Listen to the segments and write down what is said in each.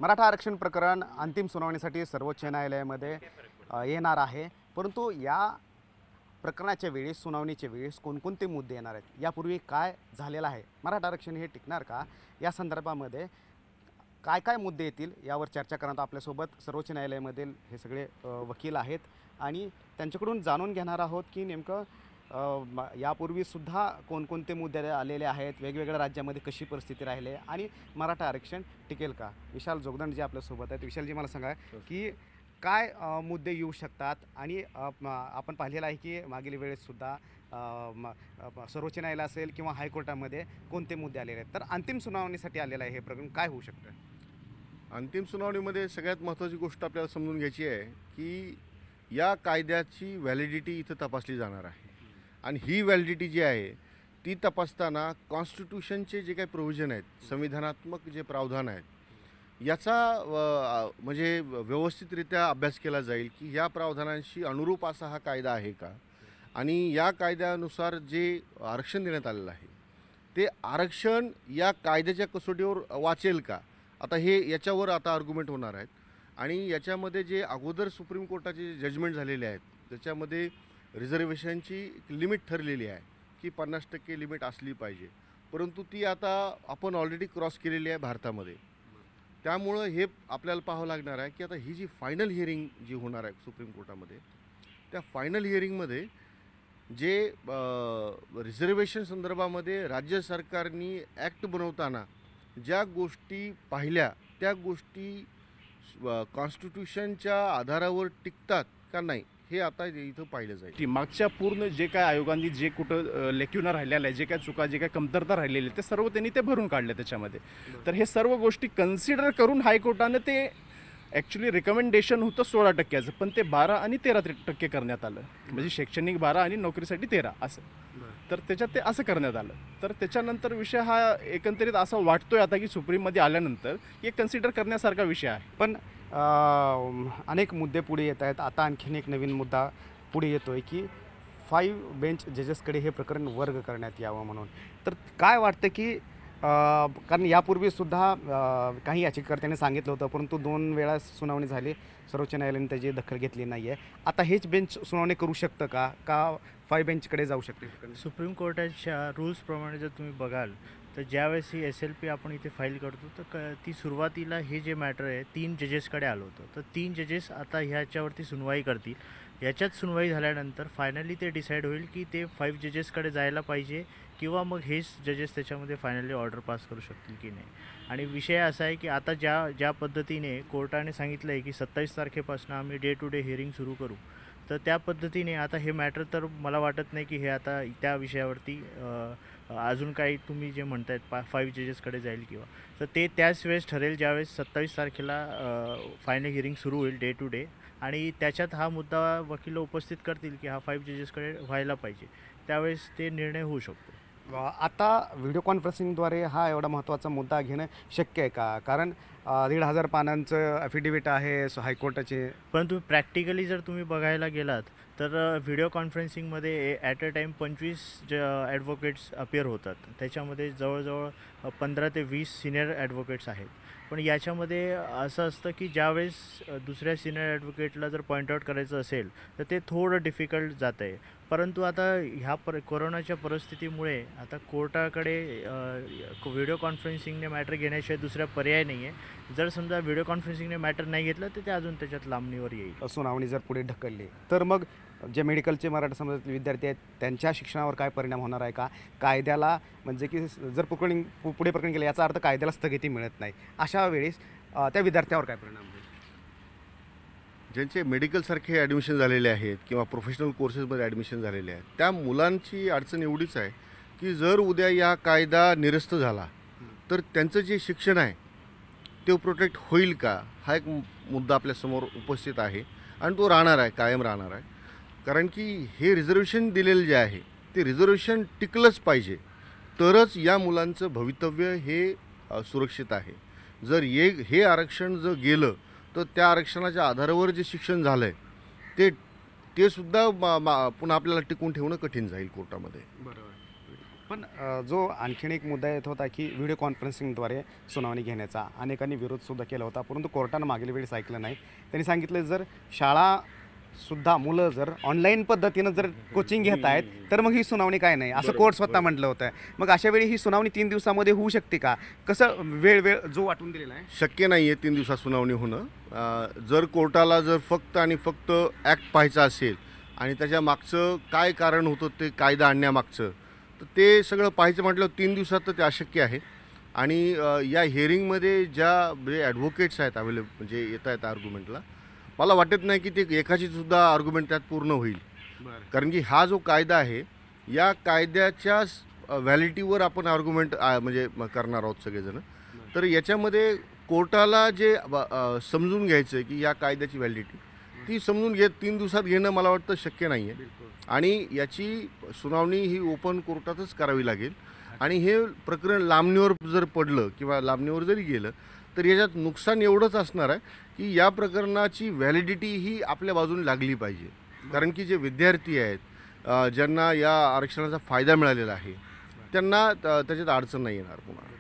मराठा आरक्षण प्रकरण अंतिम सुनावणीसाठी सर्वोच्च न्यायालयामध्ये येणार आहे. परंतु या प्रकरणाच्या वेळेस सुनावणीच्या वेळेस कोणकोणते मुद्दे येणार आहेत, यापूर्वी काय झालेलं आहे, मराठा आरक्षण हे टिकणार का, या संदर्भामध्ये काय काय मुद्दे येतील यावर चर्चा करण्यात आपल्यासोबत सर्वोच्च न्यायालयामधील हे सगळे वकील आहेत आणि त्यांच्याकडून जाणून घेणार आहोत की नेमकं यापूर्वीसुद्धा कोणकोणते मुद्दे आलेले आहेत, वेगवेगळ्या राज्यामध्ये कशी परिस्थिती राहिली आहे आणि मराठा आरक्षण टिकेल का. विशाल जोगदंड जे आपल्यासोबत आहेत, विशालजी मला सांगा की काय मुद्दे येऊ शकतात आणि आपण पाहिलेलं आहे की मागील वेळेससुद्धा सर्वोच्च न्यायालय असेल किंवा हायकोर्टामध्ये कोणते मुद्दे आलेले आहेत, तर अंतिम सुनावणीसाठी आलेलं आहे हे प्रकरण काय होऊ शकतं. अंतिम सुनावणीमध्ये सगळ्यात महत्त्वाची गोष्ट आपल्याला समजून घ्यायची आहे की या कायद्याची व्हॅलिडिटी इथं तपासली जाणार आहे आणि ही व्हॅलिडिटी जी आहे ती तपासताना कॉन्स्टिट्यूशनचे जे काही प्रोव्हिजन आहेत, संविधानात्मक जे प्रावधान आहेत, याचा म्हणजे व्यवस्थितरित्या अभ्यास केला जाईल की या प्रावधानांशी अनुरूप असा हा कायदा आहे का आणि या कायद्यानुसार जे आरक्षण देण्यात आलेलं आहे ते आरक्षण या कायद्याच्या कसोटीवर वाचेल का. आता हे याच्यावर आता आर्ग्युमेंट होणार आहेत आणि याच्यामध्ये जे अगोदर सुप्रीम कोर्टाचे जजमेंट झालेले आहेत त्याच्यामध्ये रिझर्वेशनची लिमिट ठरलेली आहे की 50% लिमिट असली पाहिजे, परंतु ती आता आपण ऑलरेडी क्रॉस केलेली आहे भारतामध्ये. त्यामुळं हे आपल्याला पाहावं लागणार आहे की आता ही जी फायनल हिअरिंग जी होणार आहे सुप्रीम कोर्टामध्ये, त्या फायनल हिअरिंगमध्ये जे रिझर्वेशन संदर्भामध्ये राज्य सरकारनी ॲक्ट बनवताना ज्या गोष्टी पाहिल्या त्या गोष्टी कॉन्स्टिट्यूशनच्या आधारावर टिकतात का नाही हे आता इथं पाहिलं जाईल. ती मागच्या पूर्ण जे काय आयोगांनी जे कुठं लेखून राहिलेलं आहे, जे काय चुका, जे काय कमतरता राहिलेली ते सर्व त्यांनी ते भरून काढले त्याच्यामध्ये. तर हे सर्व गोष्टी कन्सिडर करून हायकोर्टानं ते ॲक्च्युली रिकमेंडेशन होतं 16%, पण ते 12 आणि 13% करण्यात आलं. म्हणजे शैक्षणिक 12 आणि नोकरीसाठी 13 असं. तर त्याच्यात ते असं करण्यात आलं. तर त्याच्यानंतर विषय हा एकंदरीत असा वाटतोय आता की सुप्रीममध्ये आल्यानंतर एक कन्सिडर करण्यासारखा विषय आहे. पण अनेक मुद्दे पुढे येत आहेत. आता आणखीन एक नवीन मुद्दा पुढे येतो आहे की 5 बेंच जजेसकडे हे प्रकरण वर्ग करण्यात यावं म्हणून. तर काय वाटतं की कारण यापूर्वीसुद्धा काही याचिकाकर्त्यांनी सांगितलं होतं, परंतु 2 वेळा सुनावणी झाली, सर्वोच्च न्यायालयाने त्याची दखल घेतली नाही आहे. आता हेच बेंच सुनावणी करू शकतं का 5 बेंचकडे जाऊ शकते. सुप्रीम कोर्टाच्या रूल्सप्रमाणे जर तुम्ही बघाल तर ज्यावेळेस ही SLP आपण इथे फाईल करतो तर ती सुरुवातीला हे जे मॅटर आहे 3 जजेसकडे आलं होतं. तर 3 जजेस आता ह्याच्यावरती सुनवाई करतील. याच्यात सुनवाई झाल्यानंतर फायनली ते डिसाईड होईल की ते 5 जजेसकडे जायला पाहिजे किंवा मग हेच जजेस त्याच्यामध्ये फायनली ऑर्डर पास करू शकतील की नाही. आणि विषय असा आहे की आता ज्या पद्धतीने कोर्टाने सांगितलं आहे की 27 तारखेपासून आम्ही डे टू डे हिअरिंग सुरू करू, तर त्या पद्धतीने आता हे मॅटर तर मला वाटत नाही की हे आता त्या विषयावरती अजून काही तुम्ही जे म्हणतायत 5 जजेसकडे जाईल किंवा, तर ते त्याच वेळेस ठरेल ज्यावेळेस 27 तारखेला फायनल हिअरिंग सुरू होईल डे टू डे. आणि त्याच्यात हा मुद्दा वकील उपस्थित करतील की हा 5 जजेसकडे व्हायला पाहिजे, त्यावेळेस ते निर्णय होऊ शकतो. आता व्हिडिओ कॉन्फरन्सिंगद्वारे हा एवढा महत्त्वाचा मुद्दा घेणं शक्य आहे का. कारण 1,500 पानांचं ॲफिडेविट आहे हायकोर्टाचे. परंतु प्रॅक्टिकली जर तुम्ही बघायला गेलात तर व्हिडिओ कॉन्फरन्सिंगमध्ये at a time 25 advocates appear होतात. त्याच्यामध्ये जवळजवळ 15 ते 20 सिनियर ॲडव्होकेट्स आहेत. पण याच्यामध्ये असं असतं की ज्यावेळेस दुसऱ्या सिनियर ॲडव्होकेटला जर पॉईंटआउट करायचं असेल तर ते थोडं डिफिकल्ट जातं आहे. परंतु आता ह्या कोरोनाच्या परिस्थितीमुळे आता कोर्टाकडे व्हिडिओ कॉन्फरन्सिंगने मॅटर घेण्याशिवाय दुसरा पर्याय नाही आहे. जर समजा व्हिडिओ कॉन्फरन्सिंगने मॅटर नाही घेतलं तर ते अजून त्याच्यात लांबणीवर येईल. सुनावणी जर पुढे ढकलली तर मग जे मेडिकलचे मराठा समाजातले विद्यार्थी आहेत त्यांच्या शिक्षणावर काय परिणाम होणार आहे का. कायद्याला म्हणजे की जर पुढे प्रकरण केलं याचा अर्थ कायद्याला स्थगिती मिळत नाही, अशा वेळेस त्या विद्यार्थ्यावर काय परिणाम होईल. ज्यांचे मेडिकलसारखे ॲडमिशन झालेले आहेत किंवा प्रोफेशनल कोर्सेसमध्ये ॲडमिशन झालेले आहेत त्या मुलांची अडचण एवढीच आहे की जर उद्या या कायदा निरस्त झाला तर त्यांचं जे शिक्षण आहे ते प्रोटेक्ट होईल का, हा एक मुद्दा आपल्यासमोर उपस्थित आहे आणि तो राहणार आहे, कायम राहणार आहे. कारण की हे रिझर्वेशन दिलेलं जे आहे ते रिझर्वेशन टिकलंच पाहिजे, तरच या मुलांचं भवितव्य हे सुरक्षित आहे. जर हे आरक्षण जर गेलं तर त्या आरक्षणाच्या आधारावर जे शिक्षण झालं आहे ते सुद्धा पुन्हा आपल्याला टिकून ठेवणं कठीण जाईल कोर्टामध्ये. बरोबर. पण जो आणखीन एक मुद्दा येत होता की व्हिडिओ कॉन्फरन्सिंगद्वारे सुनावणी घेण्याचा अनेकांनी विरोधसुद्धा केला होता, परंतु कोर्टानं मागील वेळेस ऐकलं नाही. त्यांनी सांगितलं जर शाळासुद्धा मुलं जर ऑनलाईन पद्धतीनं जर कोचिंग घेत आहेत तर मग ही सुनावणी काय नाही असं कोर्ट स्वतः म्हटलं होतं. मग अशा वेळी ही सुनावणी 3 दिवसामध्ये होऊ शकते का? कसं वेळ जो वाटून दिलेला आहे शक्य नाही आहे 3 दिवसात सुनावणी होणं. जर कोर्टाला जर फक्त आणि फक्त ॲक्ट पाहायचा असेल आणि त्याच्या मागचं काय कारण होतं ते कायदा आणण्यामागचं, तर ते सगळं पाहायचं म्हटलं 3 दिवसात तर ते अशक्य आहे. आणि या हिअरिंगमध्ये ज्या म्हणजे ॲडव्होकेट्स आहेत अवेलेबल म्हणजे येत आहेत आर्ग्युमेंटला, मला वाटत नाही की ते एकाचीसुद्धा आर्ग्युमेंट त्यात पूर्ण होईल. कारण की हा जो कायदा आहे या कायद्याच्या व्हॅलिटीवर आपण आर्ग्युमेंट म्हणजे करणार आहोत सगळेजण. तर याच्यामध्ये कोर्टाला जे समजून घ्यायचं आहे की या कायद्याची व्हॅलिडिटी ती समजून 3 दिवसात घेणं मला वाटतं शक्य नाही आहे. आणि याची सुनावणी ही ओपन कोर्टातच करावी लागेल. आणि हे प्रकरण लांबणीवर जर पडलं किंवा लांबणीवर जरी गेलं तर याच्यात नुकसान एवढंच असणार आहे की या प्रकरणाची व्हॅलिडिटी ही आपल्या बाजूने लागली पाहिजे. कारण की जे विद्यार्थी आहेत ज्यांना या आरक्षणाचा फायदा मिळालेला आहे त्यांना त्याच्यात अडचण नाही येणार. पुन्हा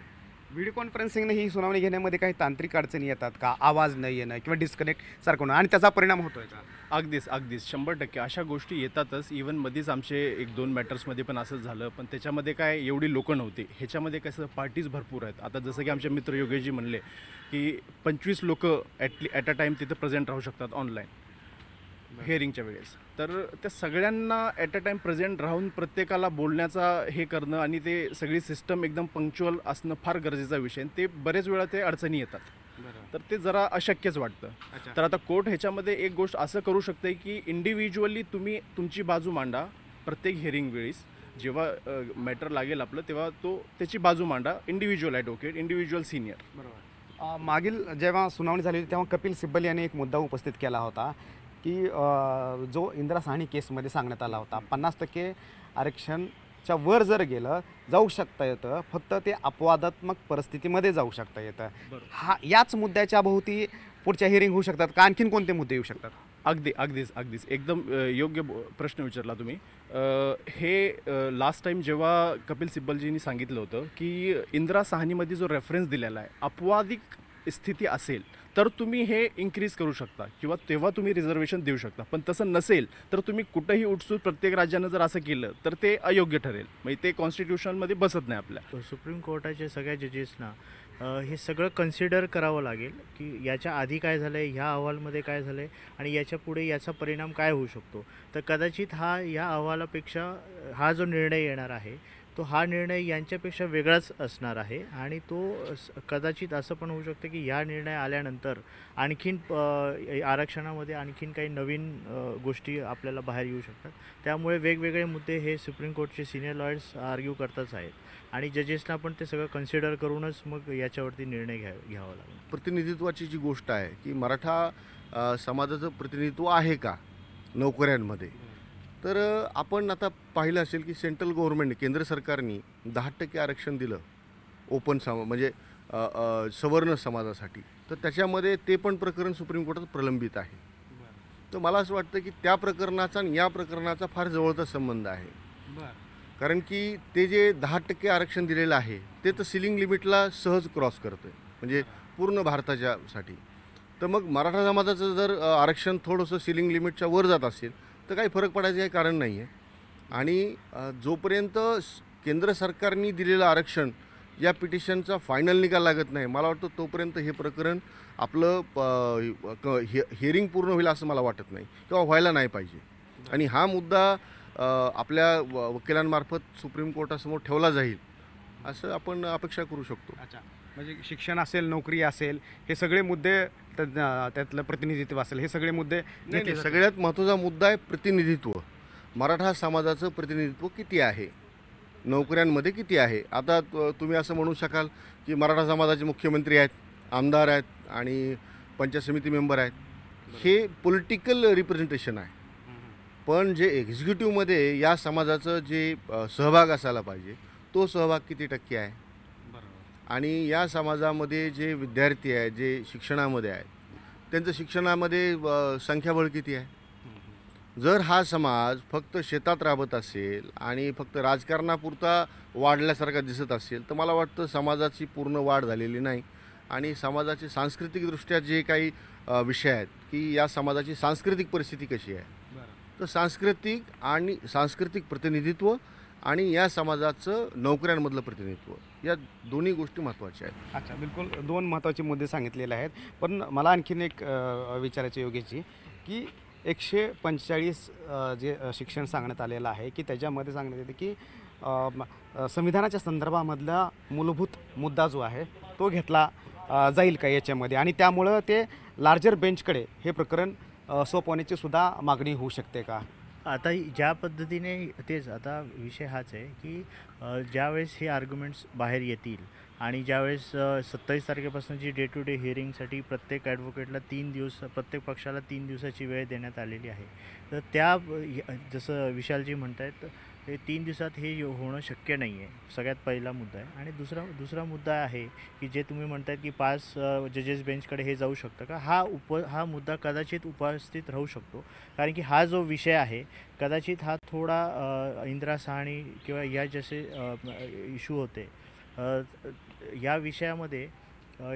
व्हिडिओ कॉन्फरन्सिंगने ही सुनावणी घेण्यामध्ये काही तांत्रिक अडचणी येतात का? आवाज नाही येणं किंवा डिस्कनेक्ट सारखं होणं आणि त्याचा परिणाम होतोय का? अगदीच 100% अशा गोष्टी येतातच. इवन मध्येच आमचे 1-2 मॅटर्समध्ये पण असंच झालं, पण त्याच्यामध्ये काय एवढी लोकं नव्हती. ह्याच्यामध्ये कसं पार्टीज भरपूर आहेत. आता जसं की आमचे मित्र योगेशजी म्हणले की 25 लोकं ॲट अ टाईम तिथं प्रेझेंट राहू शकतात ऑनलाईन हिअरिंगच्या वेळेस. तर त्या सगळ्यांना ॲट अ टाईम प्रेझेंट राहून प्रत्येकाला बोलण्याचा हे करणं आणि ते सगळी सिस्टम एकदम पंक्च्युअल असणं फार गरजेचा विषय आहे. ते बरेच वेळा ते अडचणी येतात. तर ते जरा अशक्यच वाटतं. तर आता कोर्ट ह्याच्यामध्ये एक गोष्ट असं करू शकते की इंडिव्हिज्युअली तुम्ही तुमची बाजू मांडा. प्रत्येक हिअरिंग वेळेस जेव्हा मॅटर लागेल आपलं तेव्हा त्याची बाजू मांडा. Individual advocate, individual senior. मागील जेव्हा सुनावणी झाली तेव्हा कपिल सिब्बल यांनी एक मुद्दा उपस्थित केला होता की जो इंदिरा साहनी केसमध्ये सांगण्यात आला होता 50% आरक्षणच्या वर जर गेलं जाऊ शकता येतं, फक्त ते अपवादात्मक परिस्थितीमध्ये जाऊ शकता येतं. याच मुद्द्याच्या भोवती पुढच्या हिअरिंग होऊ शकतात का? आणखीन कोणते मुद्दे येऊ शकतात? अगदीच एकदम योग्य प्रश्न विचारला तुम्ही. हे लास्ट टाईम जेव्हा कपिल सिब्बलजींनी सांगितलं होतं की इंदिरा साहनीमध्ये जो रेफरन्स दिलेला आहे अपवादिक स्थिती असेल तर तुम्ही हे इन्क्रीज करू शकता किंवा तेव्हा तुम्ही रिझर्वेशन देऊ शकता. पण तसं नसेल तर तुम्ही कुठंही उठसूट प्रत्येक राज्यानं जर असं केलं तर ते अयोग्य ठरेल. म्हणजे ते कॉन्स्टिट्यूशनमध्ये बसत नाही आपल्या. सुप्रीम कोर्टाच्या सगळ्या जजेसना हे सगळं कन्सिडर करावं लागेल की याच्या आधी काय झालं आहे, ह्या अहवालमध्ये काय झालं आहे आणि याच्या पुढे याचा परिणाम काय होऊ शकतो. तर कदाचित या अहवालापेक्षा हा जो निर्णय येणार आहे तो हा निर्णय यांच्यापेक्षा वेगळाच असणार आहे. आणि तो कदाचित असं पण होऊ शकतं की या निर्णय आल्यानंतर आणखीन आरक्षणामध्ये आणखीन काही नवीन गोष्टी आपल्याला बाहेर येऊ शकतात. त्यामुळे वेगवेगळे मुद्दे हे सुप्रीम कोर्टचे सिनियर लॉयर्स आर्ग्यू करतच आहेत आणि जजेसना पण ते सगळं कन्सिडर करूनच मग याच्यावरती निर्णय घ्यावा लागेल. प्रतिनिधित्वाची जी गोष्ट आहे की मराठा समाजाचं प्रतिनिधित्व आहे का नोकऱ्यांमध्ये, तर आपण आता पाहिलं असेल की सेंट्रल गव्हर्नमेंट केंद्र सरकारने 10% आरक्षण दिलं ओपन म्हणजे सवर्ण समाजासाठी. तर त्याच्यामध्ये ते पण प्रकरण सुप्रीम कोर्टात प्रलंबित आहे. तर मला असं वाटतं की त्या प्रकरणाचा आणि या प्रकरणाचा फार जवळचा संबंध आहे. कारण की ते जे 10% आरक्षण दिलेलं आहे ते तर सिलिंग लिमिटला सहज क्रॉस करतं आहे म्हणजे पूर्ण भारताच्यासाठी. तर मग मराठा समाजाचं जर आरक्षण थोडंसं सिलिंग लिमिटच्या वर जात असेल तर काही फरक पडायचं काही कारण नाही आहे. आणि जोपर्यंत केंद्र सरकारने दिलेलं आरक्षण या पिटिशनचा फायनल निकाल लागत नाही मला वाटतं तोपर्यंत हे प्रकरण आपलं हिअरिंग पूर्ण होईल असं मला वाटत नाही किंवा व्हायला नाही पाहिजे. आणि हा मुद्दा आपल्या वकिलांमार्फत सुप्रीम कोर्टासमोर ठेवला जाईल असं आपण अपेक्षा करू शकतो. म्हणजे शिक्षण असेल, नोकरी असेल, हे सगळे मुद्दे त्यातलं प्रतिनिधित्व असेल, हे सगळे मुद्दे नाही, सगळ्यात महत्त्वाचा मुद्दा आहे प्रतिनिधित्व. मराठा समाजाचं प्रतिनिधित्व किती आहे, नोकऱ्यांमध्ये किती आहे. आता तुम्ही असं म्हणू शकाल की मराठा समाजाचे मुख्यमंत्री आहेत, आमदार आहेत आणि पंचायत समिती मेंबर आहेत. हे पॉलिटिकल रिप्रेझेंटेशन आहे. पण जे एक्झिक्युटिव्हमध्ये या समाजाचं जे सहभाग असायला पाहिजे तो सहभाग किती टक्के आहे. आणि या समाजामध्ये जे विद्यार्थी आहेत जे शिक्षणामध्ये आहेत त्यांचं शिक्षणामध्ये संख्याबळ किती आहे. जर हा समाज फक्त शेतात राबत असेल आणि फक्त राजकारणापुरता वाढल्यासारखा दिसत असेल तर मला वाटतं समाजाची पूर्ण वाढ झालेली नाही. आणि समाजाचे सांस्कृतिकदृष्ट्या जे काही विषय आहेत की या समाजाची सांस्कृतिक परिस्थिती कशी आहे, तर सांस्कृतिक प्रतिनिधित्व आणि या समाजाचं नोकऱ्यांमधलं प्रतिनिधित्व या दोन्ही गोष्टी महत्त्वाच्या आहेत. अच्छा, बिलकुल 2 महत्त्वाचे मुद्दे सांगितलेले आहेत. पण मला आणखीन एक विचारायची योग्यची की 145 जे शिक्षण सांगण्यात आलेलं आहे की त्याच्यामध्ये सांगण्यात येते की संविधानाच्या संदर्भामधला मूलभूत मुद्दा जो आहे तो घेतला जाईल का याच्यामध्ये, आणि त्यामुळं ते लार्जर बेंचकडे हे प्रकरण सोपवण्याची सुद्धा मागणी होऊ शकते का? आता ज्या पद्धतीने तेच आता विषय हाच आहे की ज्यावेळेस हे आर्ग्युमेंट्स बाहेर येतील आणि ज्यावेळेस 27 तारखेपासून जी डे टू डे हिअरिंगसाठी प्रत्येक ॲडव्होकेटला 3 दिवस, प्रत्येक पक्षाला 3 दिवसाची वेळ देण्यात आलेली आहे. तर त्या जसं विशालजी म्हणत आहेत हे 3 दिवसात हे होणं शक्य नाही आहे. सगळ्यात पहिला मुद्दा आहे. आणि दुसरा मुद्दा आहे की जे तुम्ही म्हणतायत की 5 जजेस बेंचकडे हे जाऊ शकतं का, हा मुद्दा कदाचित उपस्थित राहू शकतो. कारण की हा जो विषय आहे कदाचित हा थोडा इंदिरा साहनी किंवा या जसे इश्यू होते या विषयामध्ये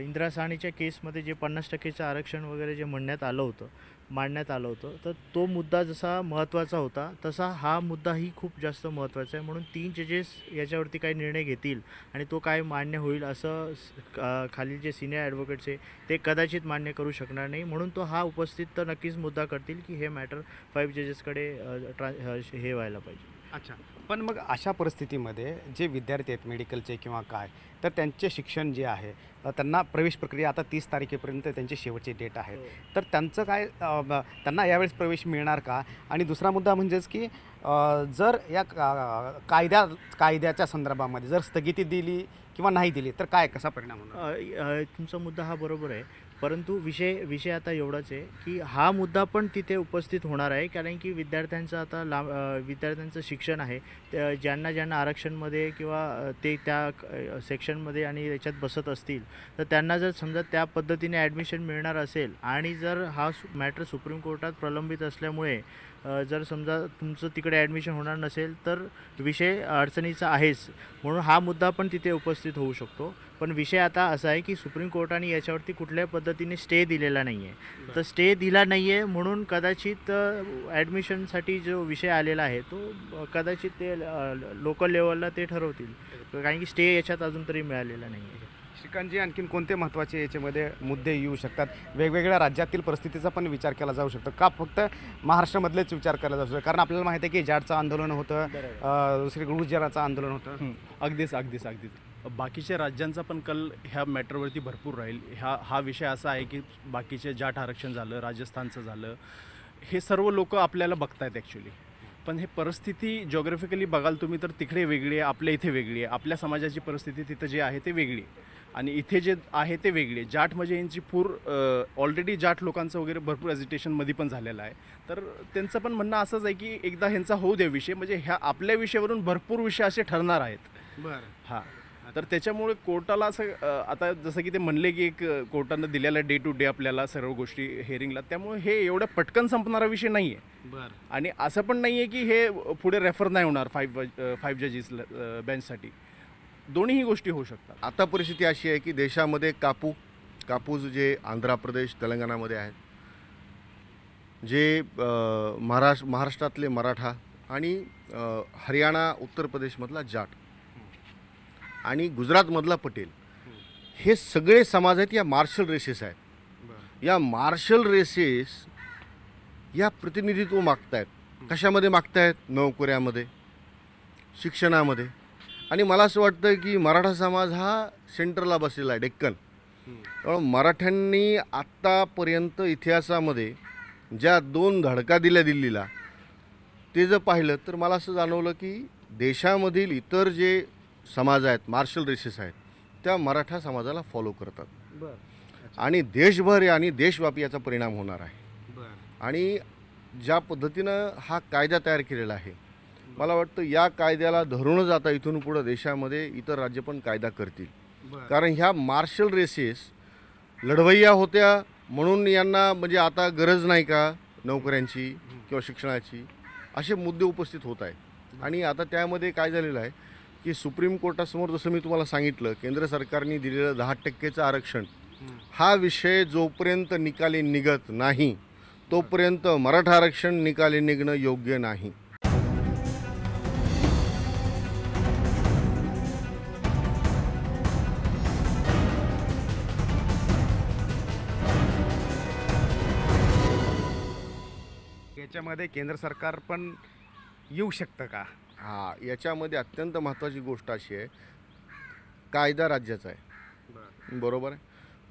इंदिरा साहनीच्या केसमध्ये जे 50% आरक्षण वगैरे जे मांडण्यात आलं होतं तर तो मुद्दा जसा महत्त्वाचा होता तसा हा मुद्दाही खूप जास्त महत्त्वाचा आहे. म्हणून 3 जजेस याच्यावरती काही निर्णय घेतील आणि तो काय मान्य होईल असं खालील जे सिनियर ॲडव्होकेट्स आहे ते कदाचित मान्य करू शकणार नाही. म्हणून तो हा उपस्थित तर नक्कीच मुद्दा करतील की हे मॅटर 5 जजेसकडे हे व्हायला पाहिजे. अच्छा, पण मग अशा परिस्थितीमध्ये जे विद्यार्थी आहेत मेडिकलचे किंवा काय, तर त्यांचे शिक्षण जे आहे त्यांना प्रवेश प्रक्रिया आता 30 तारखेपर्यंत त्यांची शेवटची डेट आहे. तर त्यांचं काय त्यांना यावेळेस प्रवेश मिळणार का? आणि दुसरा मुद्दा म्हणजेच की जर या कायद्याच्या संदर्भामध्ये जर स्थगिती दिली किंवा नाही दिली तर काय कसा परिणाम होणार? तुमचा मुद्दा हा बरोबर आहे, परंतु विषय आता एवढाच आहे की हा मुद्दा पण तिथे उपस्थित होणार आहे. कारण की विद्यार्थ्यांचं आता विद्यार्थ्यांचं शिक्षण आहे, ज्यांना आरक्षणमध्ये किंवा ते त्या सेक्शनमध्ये आणि याच्यात बसत असतील तर त्यांना जर समजा त्या पद्धतीने ॲडमिशन मिळणार असेल आणि जर हा मॅटर सुप्रीम कोर्टात प्रलंबित असल्यामुळे जर समजा तुमचं तिकडे ॲडमिशन होणार नसेल तर विषय अडचणीचा आहेच. म्हणून हा मुद्दा पण तिथे उपस्थित होऊ शकतो. पण विषय आता असा आहे की सुप्रीम कोर्टाने याच्यावरती कुठल्याही पद्धतीने स्टे दिलेला नाही आहे. तर स्टे दिला नाही आहे म्हणून कदाचित ॲडमिशनसाठी जो विषय आलेला आहे तो कदाचित ते लोकल लेवलला ते ठरवतील. कारण की स्टे याच्यात अजून तरी मिळालेला नाही आहे. श्रीकांतजी, आणखीन कोणते महत्त्वाचे याच्यामध्ये मुद्दे येऊ शकतात? वेगवेगळ्या राज्यातील परिस्थितीचा पण विचार केला जाऊ शकतो का फक्त महाराष्ट्रामधलेच विचार केला जाऊ शकतो? कारण आपल्याला माहिती आहे की जाटचं आंदोलन होतं, दुसरी गुजरातचं आंदोलन होतं. अगदीच. बाकीच्या राज्यांचा पण कल ह्या मॅटरवरती भरपूर राहील. हा विषय असा आहे की बाकीचे जाट आरक्षण झालं, राजस्थानचं झालं, हे सर्व लोक आपल्याला बघतायत ॲक्च्युली. पण हे परिस्थिती जॉग्राफिकली बघाल तुम्ही तर तिकडे वेगळी आहे, आपल्या इथे वेगळी आहे. आपल्या समाजाची परिस्थिती तिथं जे आहे ते वेगळी आहे आणि इथे जे आहे ते वेगळी आहे. जाट म्हणजे यांची ऑलरेडी जाट लोकांचं वगैरे भरपूर ॲजिटेशनमध्ये पण झालेलं आहे. तर त्यांचं पण म्हणणं असंच आहे की एकदा ह्यांचा होऊ द्या विषय, म्हणजे ह्या आपल्या विषयावरून भरपूर विषय असे ठरणार आहेत. बरं. हां, तर त्याच्यामुळे कोर्टाला असं आता जसं की ते म्हणले की एक कोर्टानं दिलेला डे टू डे आपल्याला सर्व गोष्टी हेअरिंगला, त्यामुळे हे एवढं पटकन संपणारा विषय नाही आहे. बरं. आणि असं पण नाही आहे की हे पुढे रेफर नाही होणार 5 जजेस बेंचसाठी. दोन्हीही गोष्टी होऊ शकतात. आता परिस्थिती अशी आहे की देशामध्ये कापूस जे आंध्र प्रदेश तेलंगणामध्ये आहेत, जे महाराष्ट्रातले मराठा आणि हरियाणा उत्तर प्रदेशमधला जाट आणि गुजरातमधला पटेल, हे सगळे समाज आहेत या मार्शल रेसेस आहेत. या मार्शल रेसेस या प्रतिनिधित्व मागतायत. कशामध्ये मागतायत? नोकऱ्यामध्ये, शिक्षणामध्ये. आणि मला असं वाटतं की मराठा समाज हा सेंटरला बसलेला आहे, डेक्कन. त्यामुळे मराठ्यांनी आत्तापर्यंत इतिहासामध्ये ज्या 2 धडका दिल्या दिल्लीला, ते जर पाहिलं तर मला असं जाणवलं की देशामधील इतर जे समाज आहेत, मार्शल रेसेस आहेत, त्या मराठा समाजाला फॉलो करतात. आणि देशभर आणि देशव्यापी याचा परिणाम होणार आहे. आणि ज्या पद्धतीनं हा कायदा तयार केलेला आहे, मला वाटतं या कायद्याला धरूनच आता इथून पुढं देशामध्ये इतर राज्य पण कायदा करतील. कारण ह्या मार्शल रेसेस लढवय्या होत्या म्हणून यांना म्हणजे आता गरज नाही का नोकऱ्यांची किंवा शिक्षणाची असे मुद्दे उपस्थित होत आहेत. आणि आता त्यामध्ये काय झालेलं आहे की सुप्रीम कोर्टासमोर जसं मी तुम्हाला सांगितलं, केंद्र सरकारने दिलेलं 10% आरक्षण हा विषय जोपर्यंत निकाली निघत नाही तोपर्यंत मराठा आरक्षण निकाली निघणं योग्य नाही. याच्यामध्ये केंद्र सरकार पण येऊ शकतं का? याच्यामध्ये अत्यंत महत्त्वाची गोष्ट अशी आहे, कायदा राज्याचा आहे, बरोबर आहे,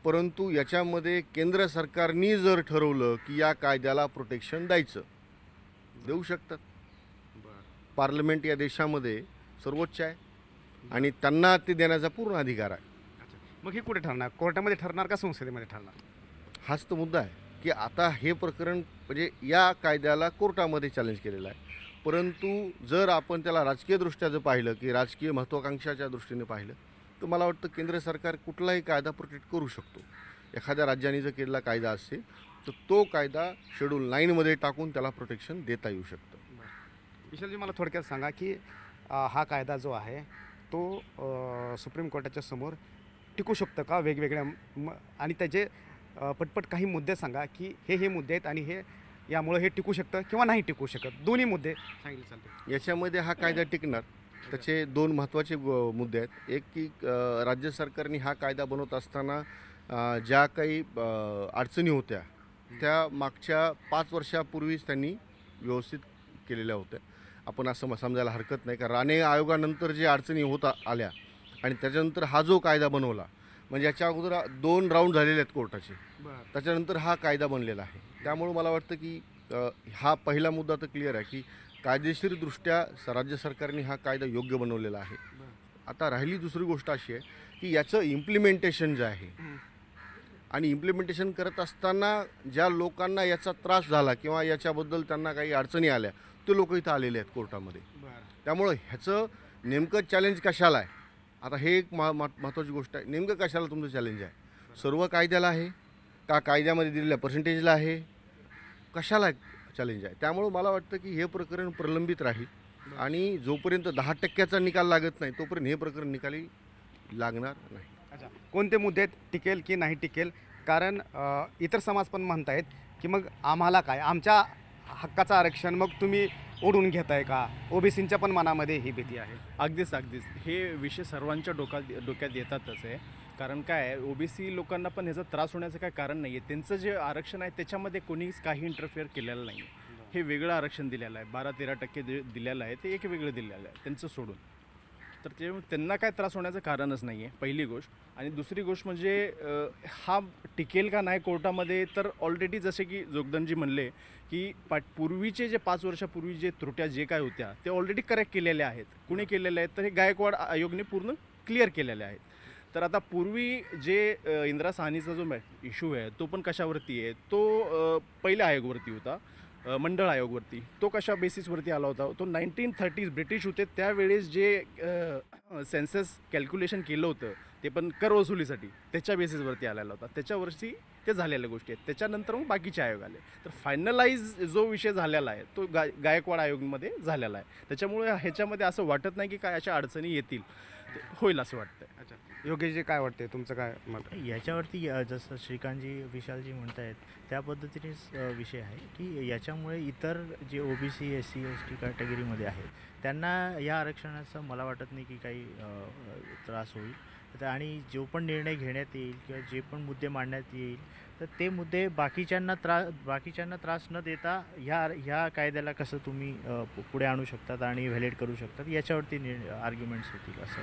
परंतु याच्यामध्ये केंद्र सरकारनी जर ठरवलं की या कायद्याला प्रोटेक्शन द्यायचं, देऊ शकतात. पार्लमेंट या देशामध्ये सर्वोच्च आहे आणि त्यांना ते देण्याचा पूर्ण अधिकार आहे. मग हे कुठे ठरणार? कोर्टामध्ये ठरणार का संसदेमध्ये ठरणार? हाच तर मुद्दा आहे की आता हे प्रकरण म्हणजे या कायद्याला कोर्टामध्ये चॅलेंज केलेलं आहे, परंतु जर आपण त्याला राजकीयदृष्ट्या जर पाहिलं की राजकीय महत्त्वाकांक्षाच्या दृष्टीने पाहिलं तर मला वाटतं केंद्र सरकार कुठलाही कायदा प्रोटेक्ट करू शकतो. एखाद्या राज्याने जर केलेला कायदा असेल तर तो कायदा शेड्यूल 9मध्ये टाकून त्याला प्रोटेक्शन देता येऊ शकतं. विशालजी, मला थोडक्यात सांगा की हा कायदा जो आहे तो सुप्रीम कोर्टाच्या समोर टिकू शकतं का? वेगवेगळ्या आणि त्याचे पटपट काही मुद्दे सांगा की हे मुद्दे आहेत आणि हे यामुळे हे टिकू शकतं किंवा नाही टिकू शकत, दोन्ही मुद्दे सांगितले चालते. याच्यामध्ये हा कायदा टिकणार. त्याचे 2 महत्त्वाचे मुद्दे आहेत. एक की राज्य सरकारने हा कायदा बनवत असताना ज्या काही अडचणी होत्या त्या मागच्या 5 वर्षापूर्वीच त्यांनी व्यवस्थित केलेल्या होत्या. आपण असं समजायला हरकत नाही का राणे आयोगानंतर जे अडचणी होत आल्या आणि त्याच्यानंतर हा जो कायदा बनवला, म्हणजे याच्या अगोदर 2 राऊंड झालेले आहेत कोर्टाचे, त्याच्यानंतर हा कायदा बनलेला आहे. त्यामुळे मला वाटतं की हा पहिला मुद्दा तर क्लिअर आहे की कायदेशीरदृष्ट्या राज्य सरकारने हा कायदा योग्य बनवलेला आहे. आता राहिली दुसरी गोष्ट अशी आहे की याचं इम्प्लिमेंटेशन जे आहे आणि इम्प्लिमेंटेशन करत असताना ज्या लोकांना याचा त्रास झाला किंवा याच्याबद्दल त्यांना काही अडचणी आल्या ते लोक इथं आलेले आहेत कोर्टामध्ये. त्यामुळं ह्याचं नेमकं चॅलेंज कशाला आहे? आता हे एक महत्त्वाची गोष्ट आहे, नेमकं कशाला तुमचं चॅलेंज आहे? सर्व कायद्याला आहे का कायद्यामध्ये दिलेल्या पर्सेंटेजला आहे? कशाला चॅलेंज आहे? त्यामुळं मला वाटतं की हे प्रकरण प्रलंबित राहील आणि जोपर्यंत 10%चा निकाल लागत नाही तोपर्यंत हे प्रकरण निकाली लागणार नाही. अच्छा, कोणते मुद्दे टिकेल की नाही टिकेल? कारण इतर समाज पण म्हणतायत की मग आम्हाला काय, आमच्या हक्काचं आरक्षण मग तुम्ही ओढून घेताय का? ओबीसींच्या पण मनामध्ये ही भीती आहे. अगदीच हे विषय सर्वांच्या डोक्यात येतातच आहे. कारण काय आहे, ओबीसी लोकांना पण ह्याचा त्रास होण्याचं काय कारण नाही आहे. त्यांचं जे आरक्षण आहे त्याच्यामध्ये कोणीच काही इंटरफेअर केलेलं नाही. हे वेगळं आरक्षण दिलेलं आहे, 12-13% दिलेलं आहे, ते एक वेगळं दिलेलं आहे त्यांचं सोडून. तर ते त्यांना काय त्रास होण्याचं कारणच नाही आहे, पहिली गोष्ट. आणि दुसरी गोष्ट म्हणजे हा टिकेल का नाही कोर्टामध्ये, तर ऑलरेडी जसे की जोगदंडजी म्हणले की पूर्वीचे जे 5 वर्षापूर्वी जे त्रुट्या जे काय होत्या ते ऑलरेडी करेक्ट केलेल्या आहेत. कुणी केलेल्या आहेत? तर हे गायकवाड आयोगने पूर्ण क्लिअर केलेल्या आहेत. तर आता पूर्वी जे इंदिरा साहनीचा जो इश्यू आहे तो पण कशावरती आहे? तो पहिल्या आयोगवरती होता, मंडळ आयोगवरती. तो कशा बेसिसवरती आला होता? तो 1930s ब्रिटिश होते त्यावेळेस जे सेन्सस कॅल्क्युलेशन केलं होतं ते पण कर वसुलीसाठी, त्याच्या बेसिसवरती आलेला होता. त्याच्यावरती ते झालेल्या गोष्टी आहेत. त्याच्यानंतर मग बाकीचे आयोग आले. तर फायनलाइज जो विषय झालेला आहे तो गायकवाड आयोगमध्ये झालेला आहे. त्याच्यामुळे ह्याच्यामध्ये असं वाटत नाही की काय अशा अडचणी येतील, होईल असं वाटतंय. अच्छा, योगेशजी काय वाटते, तुमचं काय मत? याच्यावरती जसं श्रीकांतजी विशालजी म्हणत आहेत त्या पद्धतीनेच विषय आहे की याच्यामुळे इतर जे ओबीसी SC ST कॅटेगरीमध्ये आहेत त्यांना या आरक्षणाचा मला वाटत नाही की काही त्रास होईल. आणि जो पण निर्णय घेण्यात येईल किंवा जे पण मुद्दे मांडण्यात येईल तर ते मुद्दे बाकीच्यांना त्रास न देता ह्या कायद्याला कसं तुम्ही पुढे आणू शकतात आणि व्हॅलिड करू शकतात याच्यावरती आर्ग्युमेंट्स होतील असं.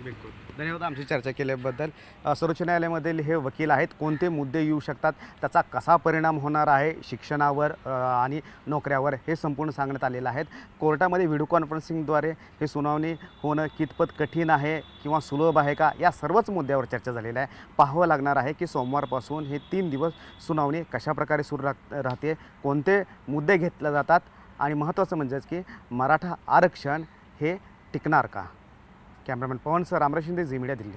बिलकुल, धन्यवाद आमची चर्चा केल्याबद्दल. सर्वोच्च न्यायालयामधील हे वकील आहेत, कोणते मुद्दे येऊ शकतात, त्याचा कसा परिणाम होणार आहे शिक्षणावर आणि नोकऱ्यावर, हे संपूर्ण सांगण्यात आलेलं आहे. कोर्टामध्ये व्हिडिओ कॉन्फरन्सिंगद्वारे हे सुनावणी होणं कितपत कठीण आहे किंवा सुलभ आहे का, या सर्वच मुद्द्यावर चर्चा झालेली आहे. पाहावं लागणार आहे की सोमवारपासून हे 3 दिवस सुनावणी कशाप्रकारे सुरू राहते, कोणते मुद्दे घेतले जातात आणि महत्त्वाचं म्हणजेच की मराठा आरक्षण हे टिकणार का. Cameraman Pawan sir, Ramraj Shinde, Zee media, Delhi.